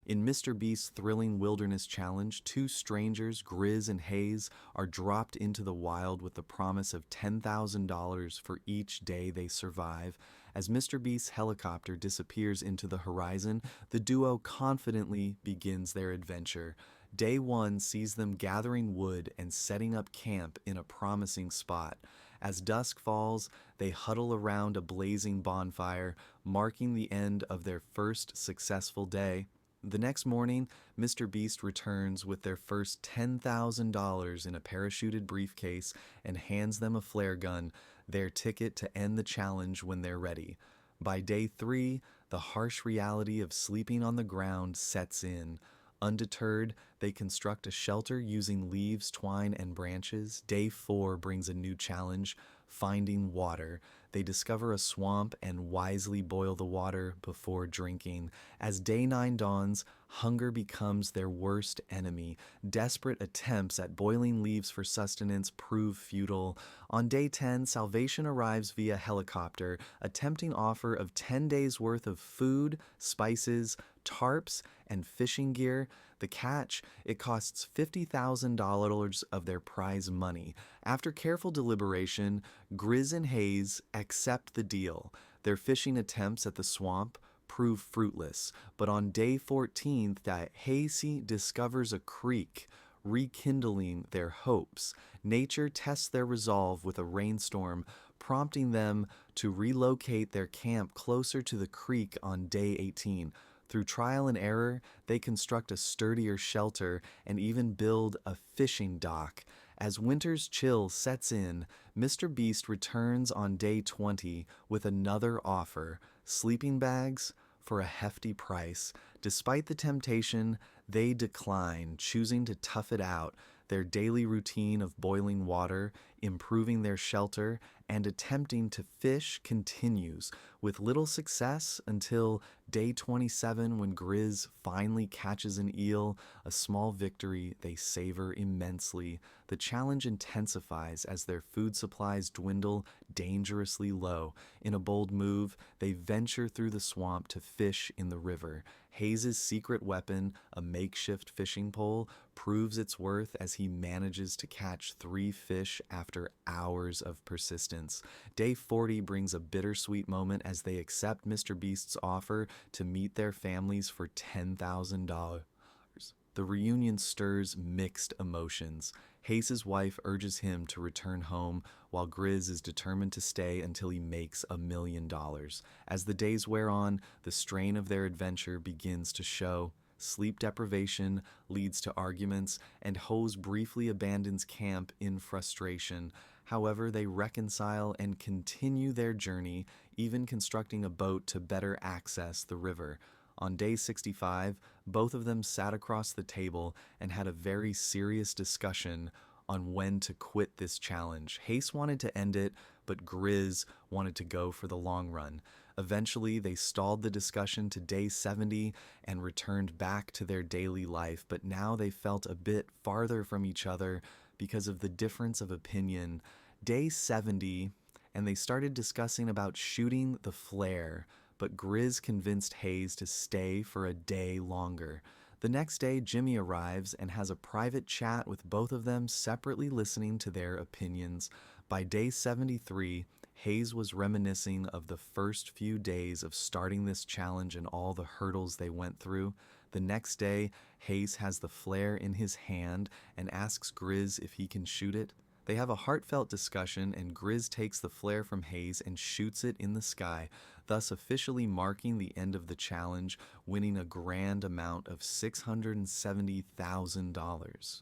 In Mr. Beast's thrilling wilderness challenge, two strangers, Grizz and Hase, are dropped into the wild with the promise of $10,000 for each day they survive. As Mr. Beast's helicopter disappears into the horizon, the duo confidently begins their adventure. Day one sees them gathering wood and setting up camp in a promising spot. As dusk falls, they huddle around a blazing bonfire, marking the end of their first successful day. The next morning, Mr. Beast returns with their first $10,000 in a parachuted briefcase and hands them a flare gun, their ticket to end the challenge when they're ready. By day 3, the harsh reality of sleeping on the ground sets in. Undeterred, they construct a shelter using leaves, twine, and branches. Day 4 brings a new challenge, finding water. They discover a swamp and wisely boil the water before drinking. As day 9 dawns, hunger becomes their worst enemy. Desperate attempts at boiling leaves for sustenance prove futile. On day 10, salvation arrives via helicopter, a tempting offer of 10 days' worth of food, spices, tarps, and fishing gear. The catch, it costs $50,000 of their prize money. After careful deliberation, Grizz and Hase accept the deal. Their fishing attempts at the swamp prove fruitless, but on day 14th, Hase discovers a creek, rekindling their hopes. Nature tests their resolve with a rainstorm, prompting them to relocate their camp closer to the creek on day 18. Through trial and error, they construct a sturdier shelter and even build a fishing dock. As winter's chill sets in, Mr. Beast returns on day 20 with another offer, sleeping bags for a hefty price. Despite the temptation, they decline, choosing to tough it out. Their daily routine of boiling water, improving their shelter, and attempting to fish continues, with little success until day 27 when Grizz finally catches an eel, a small victory they savor immensely. The challenge intensifies as their food supplies dwindle dangerously low. In a bold move, they venture through the swamp to fish in the river. Hase's secret weapon, a makeshift fishing pole, proves its worth as he manages to catch 3 fish after hours of persistence. Day 40 brings a bittersweet moment as they accept Mr. Beast's offer to meet their families for $10,000. The reunion stirs mixed emotions. Hase's wife urges him to return home, while Grizz is determined to stay until he makes $1 million. As the days wear on, the strain of their adventure begins to show. Sleep deprivation leads to arguments, and Hose briefly abandons camp in frustration. However, they reconcile and continue their journey, even constructing a boat to better access the river. On day 65, both of them sat across the table and had a very serious discussion on when to quit this challenge. Hase wanted to end it, but Grizz wanted to go for the long run. Eventually, they stalled the discussion to day 70 and returned back to their daily life, but now they felt a bit farther from each other because of the difference of opinion. Day 70, and they started discussing about shooting the flare, but Grizz convinced Hase to stay for a day longer. The next day, Jimmy arrives and has a private chat with both of them, separately listening to their opinions. By day 73, Hase was reminiscing of the first few days of starting this challenge and all the hurdles they went through. The next day, Hase has the flare in his hand and asks Grizz if he can shoot it. They have a heartfelt discussion, and Grizz takes the flare from Hase and shoots it in the sky, thus officially marking the end of the challenge, winning a grand amount of $670,000.